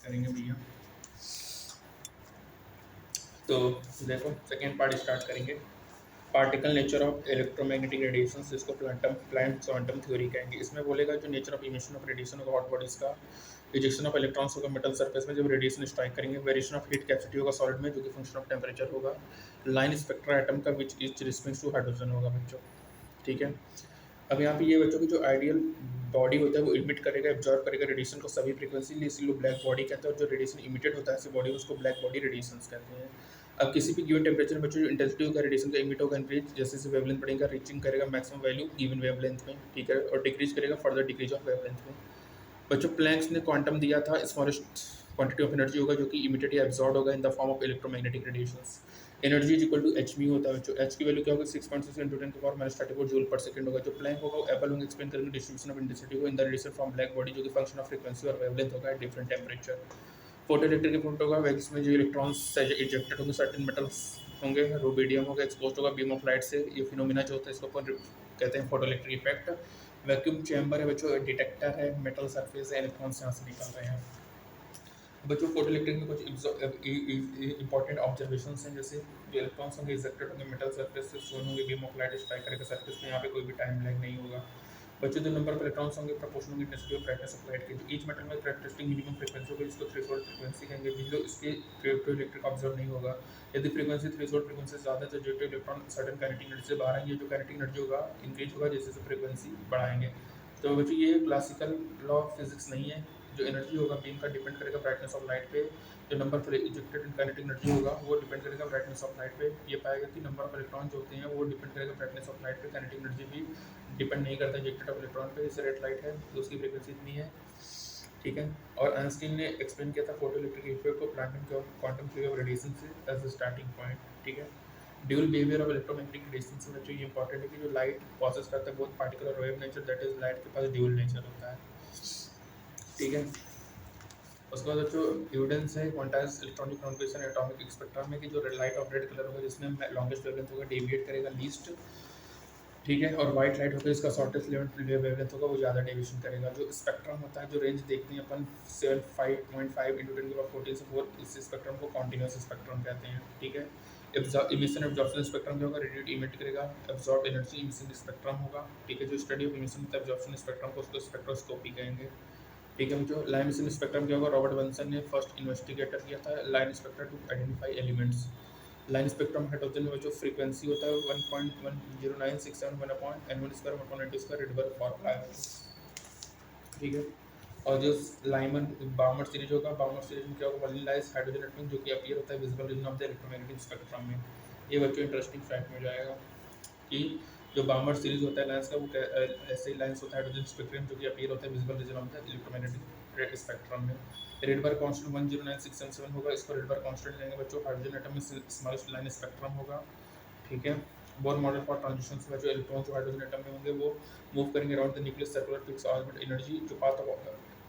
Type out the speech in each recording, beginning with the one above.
करेंगे भैया। तो देखो सेकेंड पार्ट स्टार्ट करेंगे। Particle nature of electromagnetic radiation, इसको प्लांट क्वांटम थ्योरी कहेंगे। इसमें बोलेगा जो nature of emission of radiation होगा हॉट बॉडीज का, रिजेक्शन ऑफ इलेक्ट्रॉन्स होगा मेटल सरफेस में जब रेडिएशन स्ट्राइक करेंगे, वेरिएशन ऑफ हीट कैपेसिटी होगा सॉलिड में जो कि फंक्शन ऑफ टेम्परेचर होगा, लाइन स्पेक्ट्रा एटम का which is respect to hydrogen होगा बच्चों। ठीक है, अब यहाँ पे ये बच्चों की जो आइडियल बॉडी होता है वो इमिट करेगा, एब्जॉर्ब करेगा रेडिएशन को सभी फ्रीक्वेंसी, इसीलिए ब्लैक बॉडी कहते हैं, और जो रेडिएशन इमिटेड होता है ऐसी बॉडी उसको ब्लैक बॉडी रेडिएशन कहते हैं। अब किसी भी गिवन टेम्परेचर में बच्चों जो इंटेंसिटी होगा रेडिएशन का इमिट होगा इंक्रीज, जैसे जैसे वेवलेंथ बढ़ेगा रीचिंग करेगा मैक्सिमम वैल्यू गिवन वेवलेंथ में, ठीक है, और डिक्रीज करेगा फर्दर डिक्रीज ऑफ वेवलेंथ में। बच्चों प्लैंक्स ने क्वांटम दिया था स्मॉलेस्ट क्वांटिटी ऑफ एनर्जी होगा जो कि इमिटेड या एब्जॉर्ब होगा in the form of electromagnetic radiations. Energy is equal to H mu होता है बच्चों, एच की वैल्यू क्या होगा 6.6 इंटू 10⁻⁴ जूल पर सेकंड होगा। जो प्लैंक होगा वो एबल होंगे एक्सप्लेन करेंगे डिस्ट्रीब्यूशन ऑफ इंटेंसिटी को in the radiation from black body जो कि फंक्शन ऑफ फ्रीक्वेंसी और वेवलेंथ होगा at different temperature. Photo electric effect होगा जिसमें जो इलेक्ट्रॉन्स इजेक्टेड होंगे सर्टेन मेटल्स होंगे, रूबीडियम होगा एक्सपोज होगा बीम ऑफ लाइट से, ये फिनोमिना जो होता है इसको अपन कहते हैं photo electric effect. Vacuum chamber है बच्चों, डिटेक्टर है, मेटल सरफेस है, इलेक्ट्रॉन्स यहाँ से निकल रहे हैं। बच्चों फोटो इलेक्ट्रिक में कुछ इंपॉर्टेंट ऑब्जर्वेशन हैं, जैसे जो इलेक्ट्रॉन्स होंगे इजेक्टेड होंगे मेटल सरफेस से, सोन होंगे बीम ऑफ लाइट स्ट्राइक करेगा सरफेस में, यहाँ पे कोई भी टाइम लैग नहीं होगा। बच्चों जो नंबर ऑफ इलेक्ट्रॉन्स होंगे प्रोपोर्शनल होंगे intensity of brightness of light के, जो ईच मेटल में कैरेक्टरिस्टिक मिनिमम फ्रीक्वेंसी होगी इसको थ्रेशोल्ड फ्रीक्वेंसी कहेंगे, जो इसके फोटो इलेक्ट्रिक ऑब्जर्व नहीं होगा। यदि फ्रीक्वेंसी थ्रेशोल्ड फ्रीक्वेंसी से ज़्यादा है तो जो इलेक्ट्रॉन सर्टेन काइनेटिक एनर्जी से बाहर आएंगे, जो काइनेटिक एनर्जी होगा इंक्रीज होगा जैसे जैसे फ्रीक्वेंसी बढ़ाएंगे। तो बच्चों ये क्लासिकल लॉ ऑफ फिजिक्स नहीं है, जो एनर्जी होगा बीम का डिपेंड करेगा ब्राइटनेस ऑफ लाइट पे, जो number of ejected kinetic energy होगा वो डिपेंड करेगा ब्राइटनेस ऑफ लाइट पे। ये पाएगा कि नंबर ऑफ इलेक्ट्रॉन जो होते हैं वो डिपेंड करेगा ब्राइटनेस ऑफ लाइट पे, काइनेटिक एनर्जी भी डिपेंड नहीं करता इजेक्टेड ऑफ इलेक्ट्रॉन पे। जैसे रेड लाइट है तो उसकी फ्रीक्वेंसी इतनी है, ठीक है। और आइंस्टीन ने एक्सप्लेन किया था फोटो इलेक्ट्रिक इफेक्ट को क्वांटम थ्योरी ऑफ रेडिएशन से एज अ स्टार्टिंग पॉइंट, ठीक है। Dual behaviour of electromagnetic radiation से बच्चों ये इंपॉर्टेंट है कि जो लाइट प्रोसेस करता है बहुत particular wave nature, that is light के पास ड्यूल नेचर होता है, ठीक है। उसके बाद बच्चों एविडेंस है quantize electronic communication atomic spectrum में कि जो लाइट ऑफ रेड कलर होगा जिसमें लॉन्गेस्ट वेवलेंथ होगा डेविएट करेगा लीस्ट, ठीक है, और वाइट लाइट होगा इसका शॉर्टेस्ट वेवलेंथ होगा वो ज़्यादा डेविएशन करेगा। जो स्पेक्ट्रम होता है जो रेंज देखते हैं अपन 75.5 इंटू 10⁴ से 4, इस स्पेक्ट्रम को कॉन्टिन्यूस स्पेक्ट्रम कहते हैं, ठीक है। इमिशन एब्जॉर्प्शन स्पेक्ट्रम क्या होगा रेडिएट इमिट करेगा, एब्जॉर्ब एनर्जी इमिशन स्पेक्ट्रम होगा, ठीक है। जो स्टडी ऑफ इमिशन होता है एब्जॉर्प्शन स्पेक्ट्रम को उसको स्पेक्ट्रोस्कोपी कहेंगे, ठीक है। जो लाइन स्पेक्ट्रम क्या होगा रॉबर्ट बंसन ने फर्स्ट इन्वेस्टिगेटर किया था line spectrum to identify elements. Line spectrum hydrogen में जो फ्रीक्वेंसी होता है 1.10967 रेडबर्ग फॉर्मूला है, ठीक है। और जो लाइमन बामर सीरीज होगा, बामर सीरीज में क्या होगा वैनिलाइज हाइड्रोजन एटम जो कि अपीयर होता है visible region of the electromagnetic spectrum में। ये बच्चों इंटरेस्टिंग फैक्ट मिल जाएगा कि जो बामर सीरीज होता है लाइंस का वो ऐसे लाइंस होता है हाइड्रोजन स्पेक्ट्रम जो कि अपीयर होता है visible region of the electromagnetic spectrum में। रेडबर्ग कांस्टेंट 109677 होगा, इसको रेडबर्ग कांस्टेंट लेंगे बच्चों। हाइड्रोजन एटम में स्मॉलेस्ट लाइन स्पेक्ट्रम होगा, ठीक है। बोर मॉडल फॉर ट्रांजिशन में जो इलेक्ट्रॉन जो हाइड्रोजन एटम में होंगे वो मूव करेंगे around the nucleus circular fix orbit, energy जो पाथ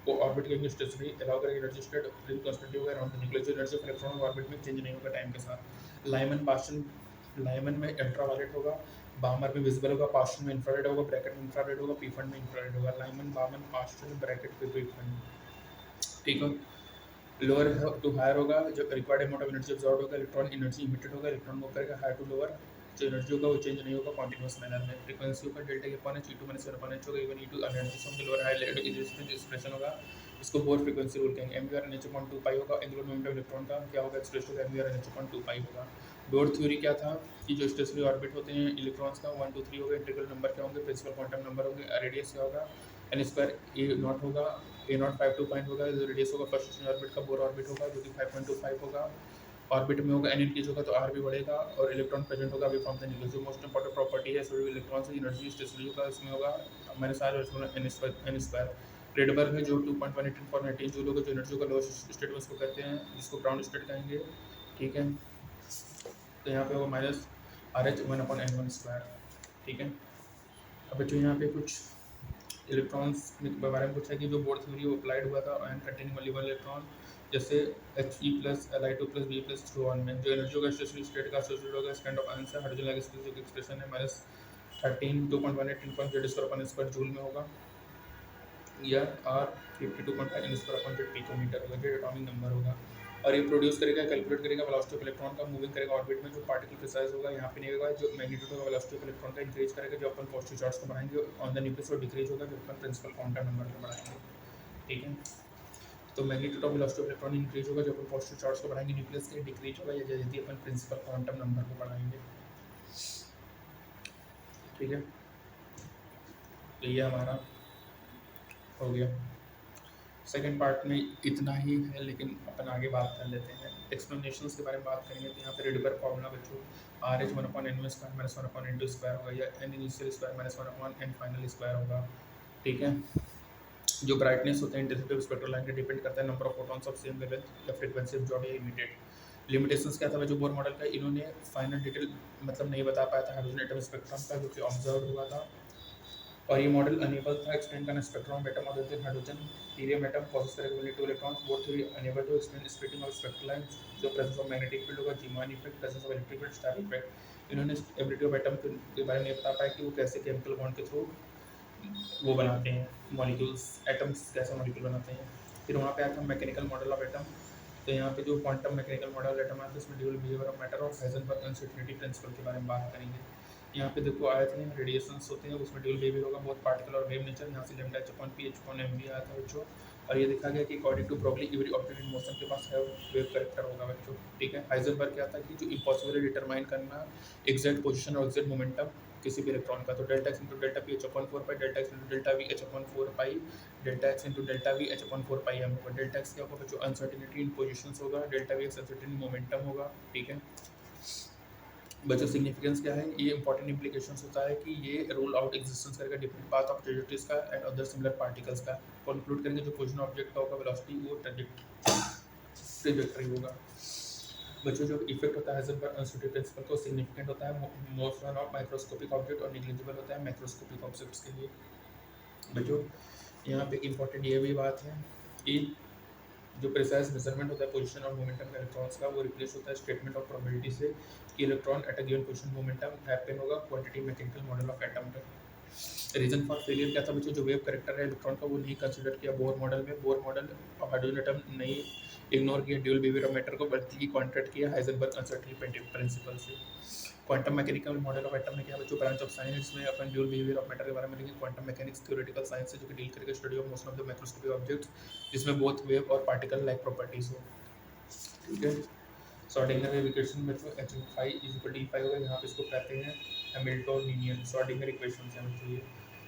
को ऑर्बिट करेंगे स्टेशनरी अलाउ करेंगे एनर्जी स्टेट कांस्टेंट होगा अराउंड द न्यूक्लियस, जो एनर्जी ऑफ इलेक्ट्रॉन ऑर्बिट में चेंज नहीं होगा टाइम के साथ। लाइमन में अल्ट्रावायलेट होगा, बामर में विजिबल होगा, पास्टन में इंफ्रारेड होगा, ब्रैकेट में इंफ्रारेड होगा, पीफंड में इंफ्रारेड होगा। लाइमन बामन पास्टन ब्रैकेट पे पीफंड, ठीक है। लोअर टू हायर होगा, जो required amount of energy absorb होगा, इलेक्ट्रॉन एनर्जी इमिटेड होगा, इलेक्ट्रॉन मूव करेगा हायर टू लोअर, जो एनर्जी होगा वो चेंज नहीं होगा कॉन्टिन्यूस मैनर में। फ्रीक्वेंसी होगा डेल्टा के upon H, E two minus one upon H होगा, even E two energy sum के लोअर हायर एक्सप्रेशन होगा, इसको बोर फ्रीक्वेंसी रूल कहेंगे। M V R N H upon 2 pi होगा, एंगुलर मोमेंट ऑफ इलेक्ट्रॉन का क्या होगा एक्सप्रेस होगा M V R N H upon 2 pi होगा। बोर थ्योरी क्या था कि जो स्टेशनरी ऑर्बिट होते हैं इलेक्ट्रॉन्स का 1 2 3 होगा, इंटीग्रल नंबर क्या होंगे प्रिंसिपल क्वांटम नंबर होंगे, रेडियस क्या होगा एन स्क्वायर ए नॉट होगा, ए नॉट 52 पॉइंट होगा, जो रेडियस होगा फर्स्ट स्टेशनरी ऑर्बिट का बोर ऑर्बिट होगा जो कि 5.25 होगा, ऑर्बिट में होगा एन इंक्रीज होगा तो आर भी बढ़ेगा, और इलेक्ट्रॉन प्रेजेंट होगा अवे फ्रॉम द न्यूक्लियस। जो मोस्ट इंपॉर्टेंट प्रॉपर्टी है सभी इलेक्ट्रॉन से एनर्जी स्टेशनरी होगा इसमें होगा minus R N square. Rydberg में जो 2.184 जूल होगा, जो एनर्जी होगा लोएस्ट स्टेट में उसको कहते हैं जिसको ग्राउंड स्टेट कहेंगे, ठीक है। तो यहाँ पे होगा minus R H 1/n1 square, ठीक है। अब बच्चों यहाँ पे कुछ इलेक्ट्रॉन्स के बारे में पूछा है कि जो बोर थ्योरी वो अप्लाइड हुआ था ion containing only one electron, जैसे He plus Li2 plus B plus through on में जो एनर्जी होगा स्टेशनरी स्टेट का एसोसिएटेड होगा इस काइंड ऑफ आयन से हाइड्रोजन लाइक स्पेस जो कि एक्सप्रेशन है -13 2.18 10 स्क्वायर जूल में होगा, या R52.5 इन//100 पिकोमीटर होगा, जो एटॉमिक नंबर होगा। और ये प्रोड्यूस करेगा, कैलकुलेट करेगा वेलोसिटी ऑफ इलेक्ट्रॉन का, मूविंग करेगा ऑर्बिट में, जो पार्टिकल प्रिसाइज होगा यहाँ पे नहीं होगा, जो मैग्नीट्यूड होगा वेलोसिटी ऑफ इलेक्ट्रॉन का इंक्रीज करेगा, जो अपन पॉजिटिव चार्ज को बढ़ाएंगे ऑन द न्यूक्लियस, और डिक्रीज होगा जो अपन प्रिंसिपल क्वांटम नंबर को बढ़ाएंगे। ठीक है, तो magnitude of velocity of electron increase होगा जो अपन पॉजिटिव चार्ज को बढ़ाएंगे न्यूक्लियस के, डिक्रीज होगा यदि अपन प्रिंसिपल क्वांटम नंबर को बढ़ाएंगे। ठीक है, तो ये हमारा हो गया। सेकेंड पार्ट में इतना ही है, लेकिन अपन आगे बात कर लेते हैं एक्सप्लेनेशंस के बारे में बात करेंगे। तो यहाँ पे रेडिबर फॉर्मूला बच्चों RH 1/n² minus 1/n² square होगा, या n initial square minus 1/n final square होगा। ठीक है, जो ब्राइटनेस होता है इंटेंसिटी स्पेक्ट्रल लाइन के डिपेंड करता है number of photons of same wavelength या फ्रीक्वेंसी ऑफ जॉब या इमिटेड। लिमिटेशंस क्या था जो बोर मॉडल का, इन्होंने फाइनल डिटेल मतलब नहीं बता पाया था हाइड्रोजन एटम स्पेक्ट्रम का, जो कि ऑब्जर्व हुआ था, और ये मॉडल अनेबल था एक्सप्लेन करना spectrum atom other than hydrogen helium atom process करेगा only 2 electrons, both theory enable to explain splitting of spectral lines, जो प्रेजेंस ऑफ मैग्नेटिक फील्ड होगा, Zeeman effect, presence of electric field, Stark effect. इन्होंने ability of atom के बारे में नहीं बता पाया कि वो कैसे केमिकल बॉन्ड के थ्रू वो बनाते हैं मॉलिक्यूल्स, एटम्स कैसे मॉलिक्यूल बनाते हैं। फिर वहाँ पे आया था मैकेनिकल मॉडल ऑफ एटम। तो यहाँ पे जो क्वांटम मैकेनिकल मॉडल एटम आता है उसमें ड्यूअल बिहेवियर ऑफ मैटर और हाइजेनबर्ग अनसर्टेनिटी प्रिंसिपल के बारे में बात करेंगे। यहाँ पे देखो आए थे रेडिएशंस होते हैं, उसमें ड्यूअल बिहेवियर होगा बहुत पार्टिकल और वेव नेचर। यहाँ से लैम्डा h/p/mv आया था बच्चों, और ये देखा गया कि according to Broglie every object in motion के पास है वेव करेक्टर होगा बच्चों। ठीक है, हाइजेनबर्ग क्या था कि जो इम्पॉसिबल है डिटरमाइन करना एग्जैक्ट पोजीशन और एग्जैक्ट मोमेंटम किसी भी इलेक्ट्रॉन का, तो delta x into delta P h/4 pi, delta x into delta V h/4 pi, delta x into delta V h/4 pi m होगा। डेल्टा x क्या होगा बच्चों, अनसर्टेनिटी इन पोजीशंस होगा, डेल्टा वी अनसर्टेनिटी मोमेंटम होगा। ठीक है बच्चों, significance क्या है, ये इंपॉर्टेंट इंप्लीकेशंस होता है कि ये रूल आउट एग्जिस्टेंस करेगा डिफरेंट पाथ ऑफ ट्रेजेक्टरीज का एंड अदर सिमिलर पार्टिकल्स का। कंक्लूड करेंगे जो पोजीशन ऑब्जेक्ट का होगा वेलोसिटी वो ट्रेजेक्टरी होगा। बच्चों जो इफेक्ट होता है हाइजेनबर्ग अनसर्टेनिटी प्रिंसिपल को, सिग्निफिकेंट होता है मोशन ऑफ माइक्रोस्कोपिक ऑब्जेक्ट और नेग्लिजिबल होता है मैक्रोस्कोपिक ऑब्जेक्ट्स के लिए। बच्चों यहाँ पे इंपॉर्टेंट ये भी बात है कि जो प्रिसाइज मेजरमेंट होता है पोजीशन और मोमेंटम का इलेक्ट्रॉन्स का, वो रिप्लेस होता है स्टेटमेंट ऑफ प्रोबेबिलिटी से कि electron at a given position momentum happen होगा quantity mechanical model of atom पे। रीजन फॉर फेलियर क्या था बच्चों, जो वेव करेक्टर है इलेक्ट्रॉन का वो नहीं कंसीडर किया बोर मॉडल में। बोर मॉडल और हाइड्रोजन एटम नहीं इग्नोर किया ड्यूअल बिहेवियर ऑफ मैटर को, बल्कि कॉन्ट्रैक्ट किया हाइजेनबर्ग अनसर्टेनिटी प्रिंसिपल से। Quantum mechanical model of atom में क्या बच्चों, ब्रांच ऑफ साइंस में अपन ड्यूअल बिहेवियर ऑफ मैटर के बारे में लेंगे। क्वांटम मैकेनिक्स थ्योरेटिकल साइंस है जो कि डील करेगा study of motion of the macroscopic objects, जिसमें बोथ वेव और पार्टिकल लाइक प्रॉपर्टीज हो। ठीक है, श्रोडिंगर वेव इक्वेशन में जो H5 होगा, यहाँ पे इसको कहते हैं हैमिल्टोनियन श्रोडिंगर इक्वेशन है बच्चों ये।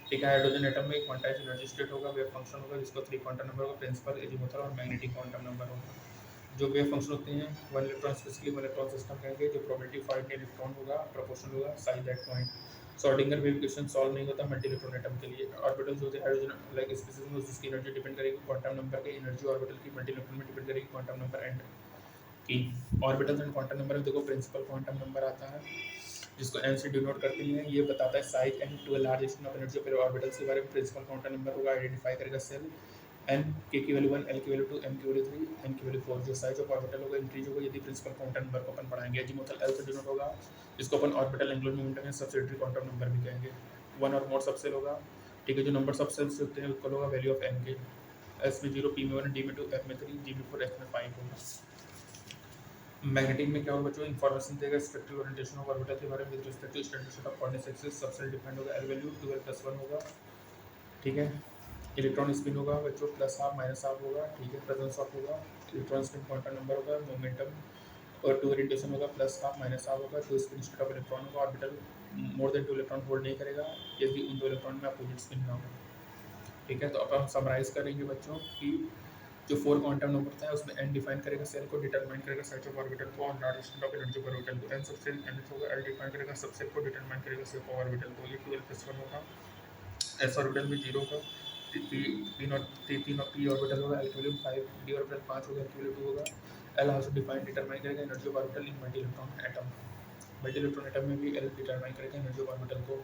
ठीक है, हाइड्रोजन एटम में क्वांटाइज एनर्जी स्टेट होगा, वेव फंक्शन होगा जिसको 3 क्वांटम नंबर होगा, प्रिंसिपल एजीमुथल और मैग्नेटिक क्वांटम नंबर होगा। जो वेव फंक्शन होते हैं one electron specifically one electron system कहेंगे, जो प्रोबेबिलिटी फॉर इलेक्ट्रॉन होगा प्रोपोर्शनल होगा size that point. Schrodinger wave equation solve नहीं होता मल्टी इलेक्ट्रॉन एटम के लिए। ऑर्बिटल्स होते हैं हाइड्रोजन लाइक स्पीसीज में, जिसकी एनर्जी डिपेंड करेगी क्वांटम नंबर के, एनर्जी ऑर्बिटल की मल्टी इलेक्ट्रॉन में डिपेंड करेगी क्वांटम नंबर एंड की। ऑर्बिटल्स एंड क्वांटम नंबर में देखो प्रिंसिपल क्वांटम नंबर आता है जिसको n से डिनोट करते हैं, ये बताता है size and to a large extent of energy of orbitals के बारे में। प्रिंसिपल क्वांटम नंबर होगा आइडेंटिफाई करेगा सेल n k की वैल्यू 1, l की वैल्यू 2, m की वैल्यू 3, n की वैल्यू 4। जो साइज ऑफ ऑर्बिटल होगा इंक्रीज होगा यदि प्रिंसिपल क्वांटम नंबर को अपन बढ़ाएंगे। एजीमुथल l से डिनोट होगा, जिसको अपन ऑर्बिटल एंगुलर मोमेंटम या सबसेटरी क्वांटम नंबर भी कहेंगे। 1 और मोर सबसेल होगा। ठीक है, जो नंबर ऑफ सेल्स होते हैं इक्वल होगा वैल्यू ऑफ n के, s में 0, p में 1, d में 2, f में 3, g में 4, h में 5 होगा। मैग्नेटिक में क्या होगा बच्चों, इन्फॉर्मेशन देगा स्पेक्ट्रल ओरिएंटेशन ऑफ ऑर्बिटल के बारे में with respect to standard set of coordinate axis. Subshell defined होगा l वैल्यू 12+1 होगा। ठीक है, इलेक्ट्रॉन स्पिन होगा बच्चों +12 -12 होगा। ठीक है, प्रेजेंस ऑफ होगा, इलेक्ट्रॉन स्पिन क्वांटम नंबर होगा, मोमेंटम और टू ओरिएंटेशन होगा +12 -12 होगा। Two spin state of electron होगा, orbital more than 2 electron hold नहीं करेगा यदि उन 2 इलेक्ट्रॉन में अपोजिट स्पिन ना हो। ठीक है, तो अब हम समराइज करेंगे बच्चों कि जो 4 क्वांटम नंबर होता है उसमें n डिफाइन करेगा सेल को, डिटरमाइन करेगा साइज ऑफ ऑर्बिटल को और large extent of energy of orbital को। n सबसेल nth होगा, l डिफाइन करेगा सबसेल को, डिटरमाइन करेगा शेप ऑफ ऑर्बिटल को। ये 12+1 होगा। s ऑर्बिटल में 0 होगा, p ऑर्बिटल होगा, l की वैल्यू 5, d ऑर्बिटल 5 होगा, l की वैल्यू 2 होगा। l आल्सो डिफाइन डिटरमाइन करेगा energy of orbital in multi electron atom. Multi electron atom में भी l डिटरमाइन करेगा एनर्जी ऑफ ऑर्बिटल को।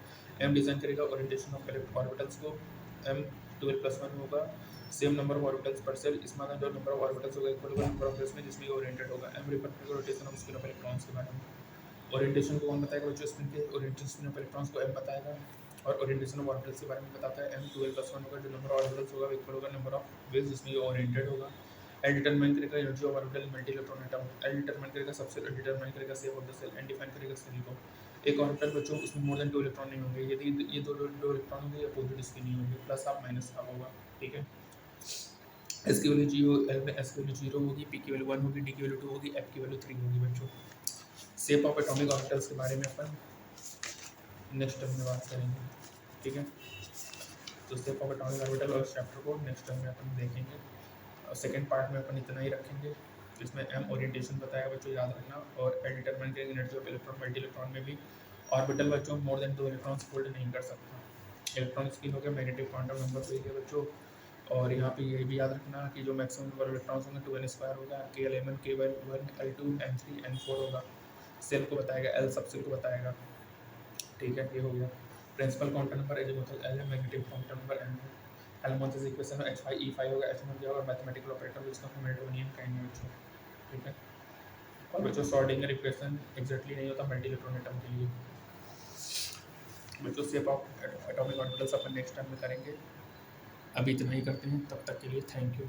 m डिजाइन करेगा ओरिएंटेशन ऑफ ऑर्बिटल्स को, m 12+1 होगा। सेम नंबर ऑफ ऑर्बिटल्स पर सेल, इसमें अगर जो नंबर ऑफ ऑर्बिटल्स होगा इक्वल होगा नंबर ऑफ सेल्स में जिसमें ओरिएंटेड होगा। m रिफर करेगा rotation off spin off electrons के बारे में। ओरिएंटेशन को कौन बताएगा बच्चों, स्पिन के ओरिएंटेशन स्पिन ऑफ इलेक्ट्रॉन्स को m बताएगा। और ओरिएंटेशन ऑफ ऑर्बिटल्स के बारे में बताता है। m12+1 होगा, जो नंबर ऑफ ऑर्बिटल्स होगा इक्वल होगा नंबर ऑफ वेव्स जिसमें ये ओरिएंटेड होगा। एल डिटरमाइन करेगा energy of orbital multi electron atom, L determine करेगा सबसेल, डिटरमाइन करेगा shape of the shell, and define करेगा सेल को। एक ऑर्बिटल बच्चों उसमें मोर देन 2 इलेक्ट्रॉन नहीं होंगे, यदि ये दो इलेक्ट्रॉन होंगे या अपोजिट इसके नहीं होंगे, प्लस हाफ माइनस हाफ होगा, ठीक है। एस की वैल्यू 0, एल में एस की वैल्यू 0 होगी, पी की वैल्यू 1 होगी, डी की वैल्यू 2 होगी, एफ की वैल्यू 3 होगी बच्चों। शेप ऑफ एटॉमिक ऑर्बिटल्स के बारे में अपन नेक्स्ट टर्म में बात करेंगे, ठीक है। तो शेप ऑफ एटॉमिक ऑर्बिटल और चैप्टर को नेक्स्ट टर्म में अपन देखेंगे। और सेकेंड पार्ट में अपन इतना ही रखेंगे, इसमें एम ओरिएंटेशन बताया बच्चों याद रखना, और एल डिटरमाइन करेंगे energy of electron multi electron में भी ऑर्बिटल बच्चों मोर देन 2 इलेक्ट्रॉन्स होल्ड नहीं कर सकता। इलेक्ट्रॉन स्पिन हो गया मैग्नेटिक क्वांटम नंबर तो है बच्चों। और यहाँ पे ये भी याद रखना कि जो मैक्सिमम नंबर ऑफ इलेक्ट्रॉन्स होंगे 2n² होगा, K11 K1 L2 N3 N4 होगा। सेल को बताएगा, एल सबसेल को बताएगा, ठीक है। ये हो गया principal quantum number azimuthal L है, मैग्नेटिक क्वांटम नंबर एन है। हेल्महोल्ट्ज़ इक्वेशन में H5E5 होगा, H1 हो जाएगा, और मैथमेटिकल ऑपरेटर जिसका हैमिल्टोनियन कहेंगे बच्चों, ठीक है। और बच्चों श्रोडिंगर इक्वेशन एग्जैक्टली नहीं होता मल्टी इलेक्ट्रॉन एटम के लिए। बच्चों shape of atomic orbitals upon next time में करेंगे, अभी इतना ही करते हैं, तब तक के लिए थैंक यू।